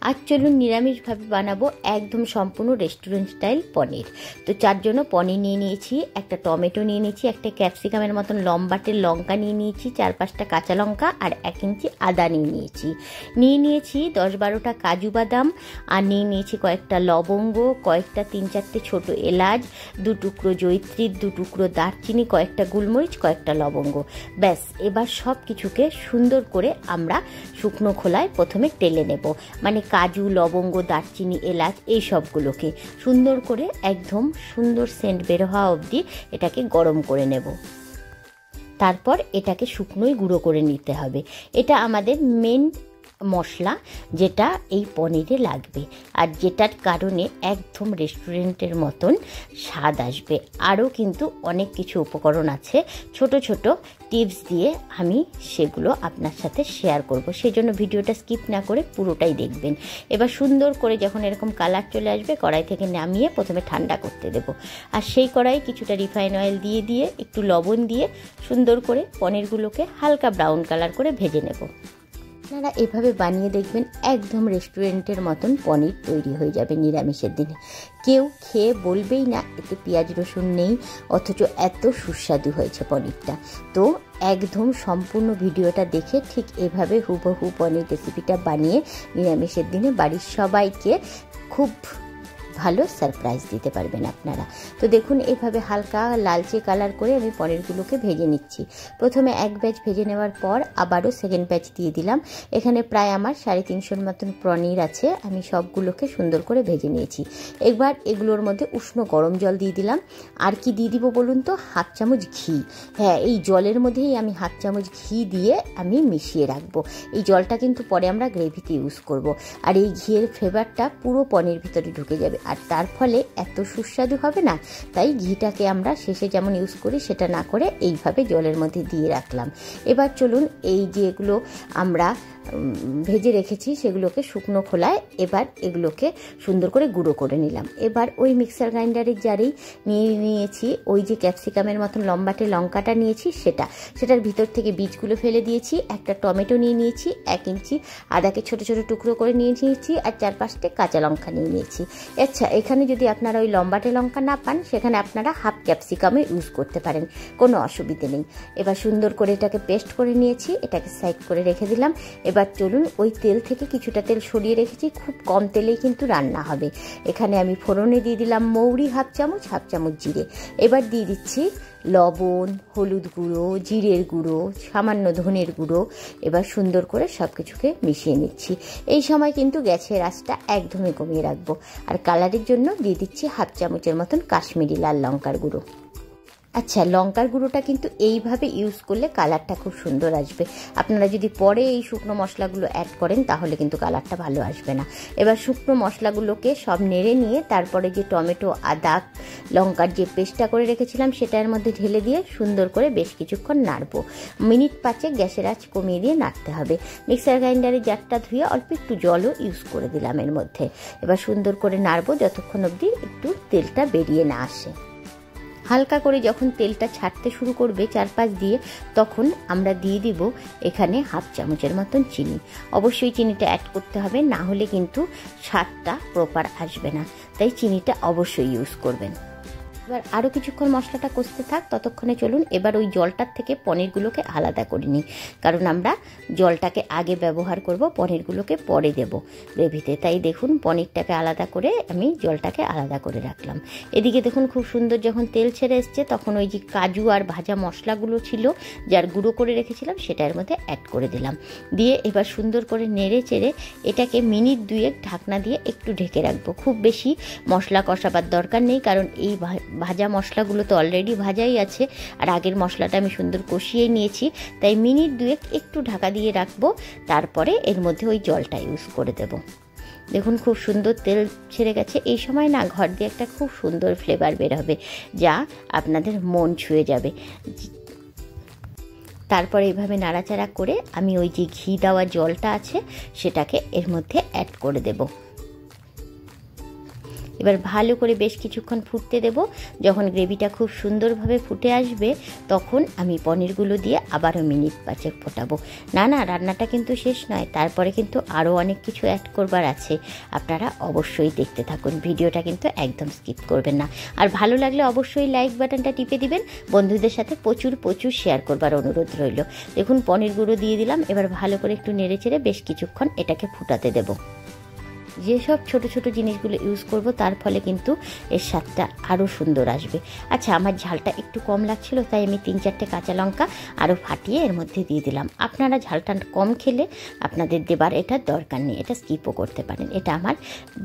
আজ চলুন নিরামিষভাবে বানাবো একদম সম্পূর্ণ রেস্টুরেন্ট স্টাইল পনির। তো যার জন্য পনির নিয়ে নিয়েছি, একটা টমেটো নিয়ে নিয়েছি, একটা ক্যাপসিকামের মতন লম্বাটে লঙ্কা নিয়ে নিয়েছি, 4-5টা কাঁচা লঙ্কা আর 1 ইঞ্চি আদা নিয়ে নিয়েছি 10-12টা কাজু বাদাম, আর নিয়ে নিয়েছি কয়েকটা লবঙ্গ, কয়েকটা 3-4টে ছোট এলাচ, 2 টুকরো জয়িত্রী, 2 টুকরো দারচিনি, কয়েকটা গোলমরিচ, কয়েকটা লবঙ্গ। ব্যাস, এবার সব কিছুকে সুন্দর করে আমরা শুকনো খোলায় প্রথমে টেলে নেব, মানে কাজু, লবঙ্গ, দারচিনি, এলাচ এই সবগুলোকে সুন্দর করে একদম সুন্দর সেন্ট বের হওয়া অবধি এটাকে গরম করে নেব। তারপর এটাকে শুকনোই গুঁড়ো করে নিতে হবে। এটা আমাদের মেন মশলা, যেটা এই পনিরে লাগবে, আর যেটার কারণে একদম রেস্টুরেন্টের মতন স্বাদ আসবে। আরও কিন্তু অনেক কিছু উপকরণ আছে, ছোট ছোট টিপস দিয়ে আমি সেগুলো আপনার সাথে শেয়ার করব, সেই জন্য ভিডিওটা স্কিপ না করে পুরোটাই দেখবেন। এবার সুন্দর করে যখন এরকম কালার চলে আসবে, কড়াই থেকে নামিয়ে প্রথমে ঠান্ডা করতে দেব, আর সেই কড়াই কিছুটা রিফাইন অয়েল দিয়ে একটু লবণ দিয়ে সুন্দর করে পনিরগুলোকে হালকা ব্রাউন কালার করে ভেজে নেব। আপনারা এভাবে বানিয়ে দেখবেন, একদম রেস্টুরেন্টের মতন পনির তৈরি হয়ে যাবে নিরামিষের দিনে। কেউ খেয়ে বলবেই না এতে পেঁয়াজ রসুন নেই, অথচ এত সুস্বাদু হয়েছে পনিরটা। তো একদম সম্পূর্ণ ভিডিওটা দেখে ঠিক এভাবে হুবহু পনির রেসিপিটা বানিয়ে নিরামিষের দিনে বাড়ির সবাইকে খুব ভালো সারপ্রাইজ দিতে পারবেন আপনারা। তো দেখুন, এইভাবে হালকা লালচে কালার করে আমি পনিরগুলোকে ভেজে নিচ্ছি। প্রথমে এক ব্যাচ ভেজে নেওয়ার পর আবারও সেকেন্ড ব্যাচ দিয়ে দিলাম। এখানে প্রায় আমার 350 মতন পনির আছে, আমি সবগুলোকে সুন্দর করে ভেজে নিয়েছি। এবার এগুলোর মধ্যে উষ্ণ গরম জল দিয়ে দিলাম। আর কি দিয়ে দিব বলুন তো? 1/2 চামচ ঘি। হ্যাঁ, এই জলের মধ্যেই আমি 1/2 চামচ ঘি দিয়ে আমি মিশিয়ে রাখবো। এই জলটা কিন্তু পরে আমরা গ্রেভিতে ইউজ করব, আর এই ঘিয়ের ফ্লেভারটা পুরো পনির ভিতরে ঢুকে যাবে, আর তার ফলে এত সুস্বাদু হবে না। তাই ঘিটাকে আমরা শেষে যেমন ইউজ করি সেটা না করে এইভাবে জলের মধ্যে দিয়ে রাখলাম। এবার চলুন, এই যেগুলো আমরা ভেজে রেখেছি সেগুলোকে শুকনো খোলায় এবার এগুলোকে সুন্দর করে গুঁড়ো করে নিলাম। এবার ওই মিক্সার গ্রাইন্ডারের জারেই নিয়েছি ওই যে ক্যাপসিকামের মতন লম্বাটে লঙ্কাটা নিয়েছি, সেটার ভিতর থেকে বীজগুলো ফেলে দিয়েছি। একটা টমেটো নিয়ে নিয়েছি, 1 ইঞ্চি আদাকে ছোট ছোট টুকরো করে নিয়ে নিয়েছি, আর 4-5টে কাঁচা লঙ্কা নিয়ে নিয়েছি। আচ্ছা, এখানে যদি আপনারা ওই লম্বাটে লঙ্কা না পান, সেখানে আপনারা হাফ ক্যাপসিকামে ইউজ করতে পারেন, কোনো অসুবিধে নেই। এবার সুন্দর করে এটাকে পেস্ট করে নিয়েছি, এটাকে সাইড করে রেখে দিলাম। এবার চলুন, ওই তেল থেকে কিছুটা তেল সরিয়ে রেখেছি, খুব কম তেলেই কিন্তু রান্না হবে। এখানে আমি ফোড়নে দিয়ে দিলাম মৌরি 1/2 চামচ জিরে। এবার দিয়ে দিচ্ছি লবণ, হলুদ গুঁড়ো, জিরের গুঁড়ো, সামান্য ধনের গুঁড়ো। এবার সুন্দর করে সব কিছুকে মিশিয়ে নিচ্ছি। এই সময় কিন্তু গ্যাসের আঁচটা একদমই কমিয়ে রাখবো। আর কালারের জন্য দিয়ে দিচ্ছি 1/2 চামচের মতন কাশ্মীরি লাল লঙ্কার গুঁড়ো। আচ্ছা, লঙ্কার গুঁড়োটা কিন্তু এইভাবে ইউজ করলে কালারটা খুব সুন্দর আসবে। আপনারা যদি পরে এই শুকনো মশলাগুলো অ্যাড করেন তাহলে কিন্তু কালারটা ভালো আসবে না। এবার শুকনো মশলাগুলোকে সব নেড়ে নিয়ে তারপরে যে টমেটো, আদা, লঙ্কার যে পেস্টটা করে রেখেছিলাম সেটার মধ্যে ঢেলে দিয়ে সুন্দর করে বেশ কিছুক্ষণ নাড়বো। মিনিট 5 গ্যাসের আঁচ কমিয়ে দিয়ে নাড়তে হবে। মিক্সার গ্রাইন্ডারে জারটা ধুয়ে অল্প একটু জলও ইউজ করে দিলাম এর মধ্যে। এবার সুন্দর করে নাড়বো যতক্ষণ অবধি একটু তেলটা বেরিয়ে না আসে। হালকা করে যখন তেলটা ছাড়তে শুরু করবে চারপাশ দিয়ে, তখন আমরা দিয়ে দিব এখানে 1/2 চামচের মতন চিনি। অবশ্যই চিনিটা অ্যাড করতে হবে, না হলে কিন্তু স্বাদটা প্রপার আসবে না, তাই চিনিটা অবশ্যই ইউজ করবেন। এবার আরও কিছুক্ষণ মশলাটা কষতে থাক, ততক্ষণে চলুন এবার ওই জলটার থেকে পনিরগুলোকে আলাদা করে নিই, কারণ আমরা জলটাকে আগে ব্যবহার করব, পনিরগুলোকে পরে দেব গ্রেভিতে। তাই দেখুন, পনিরটাকে আলাদা করে আমি জলটাকে আলাদা করে রাখলাম। এদিকে দেখুন, খুব সুন্দর যখন তেল ছেড়ে এসছে, তখন ওই যে কাজু আর ভাজা মশলাগুলো ছিল যার গুঁড়ো করে রেখেছিলাম সেটার মধ্যে অ্যাড করে দিলাম। দিয়ে এবার সুন্দর করে নেড়ে চেড়ে এটাকে মিনিট 2 ঢাকনা দিয়ে একটু ঢেকে রাখবো। খুব বেশি মশলা কষাবার দরকার নেই, কারণ এই ভাজা মশলাগুলো তো অলরেডি ভাজাই আছে, আর আগের মশলাটা আমি সুন্দর কষিয়ে নিয়েছি। তাই মিনিট 2 একটু ঢাকা দিয়ে রাখবো, তারপরে এর মধ্যে ওই জলটা ইউজ করে দেব। দেখুন, খুব সুন্দর তেল ছেড়ে গেছে। এই সময় না ঘর দিয়ে একটা খুব সুন্দর ফ্লেভার বের হবে, যা আপনাদের মন ছুঁয়ে যাবে। তারপরে এইভাবে নাড়াচাড়া করে আমি ওই যে ঘি দেওয়া জলটা আছে সেটাকে এর মধ্যে অ্যাড করে দেব। এবার ভালো করে বেশ কিছুক্ষণ ফুটতে দেব। যখন গ্রেভিটা খুব সুন্দরভাবে ফুটে আসবে তখন আমি পনিরগুলো দিয়ে আবারও মিনিট 5 ফোটাবো। না রান্নাটা কিন্তু শেষ নয়, তারপরে কিন্তু আরও অনেক কিছু অ্যাড করবার আছে। আপনারা অবশ্যই দেখতে থাকুন, ভিডিওটা কিন্তু একদম স্কিপ করবেন না। আর ভালো লাগলে অবশ্যই লাইক বাটনটা টিপে দিবেন। বন্ধুদের সাথে প্রচুর শেয়ার করবার অনুরোধ রইল। দেখুন পনিরগুলো দিয়ে দিলাম। এবার ভালো করে একটু নেড়েচেড়ে বেশ কিছুক্ষণ এটাকে ফুটাতে দেব। যেসব ছোট ছোট জিনিসগুলো ইউজ করব তার ফলে কিন্তু এর স্বাদটা আরও সুন্দর আসবে। আচ্ছা, আমার ঝালটা একটু কম লাগছিল, তাই আমি 3-4টে কাঁচা লঙ্কা আরও ফাটিয়ে এর মধ্যে দিয়ে দিলাম। আপনারা ঝালটা কম খেলে আপনাদের দেবার এটার দরকার নেই, এটা স্কিপও করতে পারেন। এটা আমার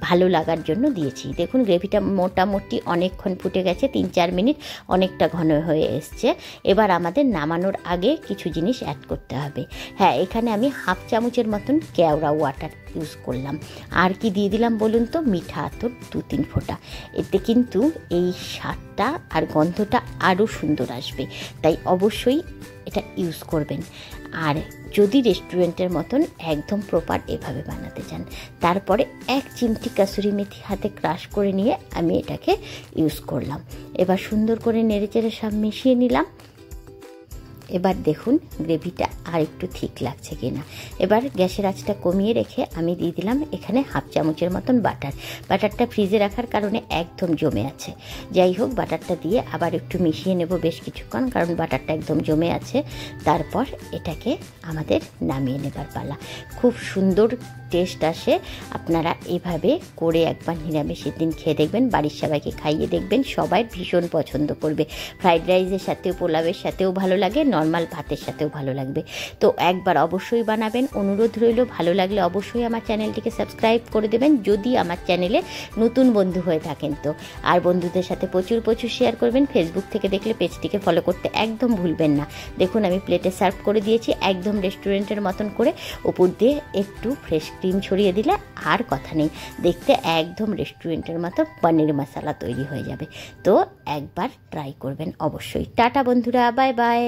ভালো লাগার জন্য দিয়েছি। দেখুন গ্রেভিটা মোটামুটি অনেকক্ষণ ফুটে গেছে, 3-4 মিনিট, অনেকটা ঘন হয়ে এসছে। এবার আমাদের নামানোর আগে কিছু জিনিস অ্যাড করতে হবে। হ্যাঁ, এখানে আমি 1/2 চামচের মতন কেওড়া ওয়াটার ইউজ করলাম। আর কি দিয়ে দিলাম বলুন তো? মিঠা আতর 2-3 ফোঁটা। এতে কিন্তু এই স্বাদটা আর গন্ধটা আরও সুন্দর আসবে, তাই অবশ্যই এটা ইউজ করবেন। আর যদি রেস্টুরেন্টের মতন একদম প্রপার এভাবে বানাতে চান, তারপরে 1 চিমটি কাসুরি মেথি হাতে ক্রাশ করে নিয়ে আমি এটাকে ইউজ করলাম। এবার সুন্দর করে নেড়েচেড়ে সব মিশিয়ে নিলাম। এবার দেখুন গ্রেভিটা আর একটু ঠিক লাগছে কিনা। এবার গ্যাসের আঁচটা কমিয়ে রেখে আমি দিয়ে দিলাম এখানে 1/2 চামচের মতন বাটারটা ফ্রিজে রাখার কারণে একদম জমে আছে। যাই হোক, বাটারটা দিয়ে আবার একটু মিশিয়ে নেব বেশ কিছুক্ষণ, কারণ বাটারটা একদম জমে আছে। তারপর এটাকে আমাদের নামিয়ে নেবার পালা। খুব সুন্দর টেস্ট আসে। আপনারা এভাবে করে একবার নিরামিষের দিন খেয়ে দেখবেন, বাড়ির সবাইকে খাইয়ে দেখবেন, সবাই ভীষণ পছন্দ করবে। ফ্রাইড রাইসের সাথেও, পোলাওয়ের সাথেও ভালো লাগে, নর্মাল ভাতের সাথেও ভালো লাগবে। তো একবার অবশ্যই বানাবেন, অনুরোধ রইল। ভালো লাগলে অবশ্যই আমার চ্যানেলটিকে সাবস্ক্রাইব করে দেবেন যদি আমার চ্যানেলে নতুন বন্ধু হয়ে থাকেন তো। আর বন্ধুদের সাথে প্রচুর শেয়ার করবেন। ফেসবুক থেকে দেখলে পেজটিকে ফলো করতে একদম ভুলবেন না। দেখুন আমি প্লেটে সার্ভ করে দিয়েছি একদম রেস্টুরেন্টের মতন করে। ওপর দিয়ে একটু ফ্রেশ ক্রিম ছড়িয়ে দিলে আর কথা নেই, দেখতে একদম রেস্টুরেন্টের মতো পনির মশলা তৈরি হয়ে যাবে। তো একবার ট্রাই করবেন অবশ্যই। টাটা বন্ধুরা, বাই বাই।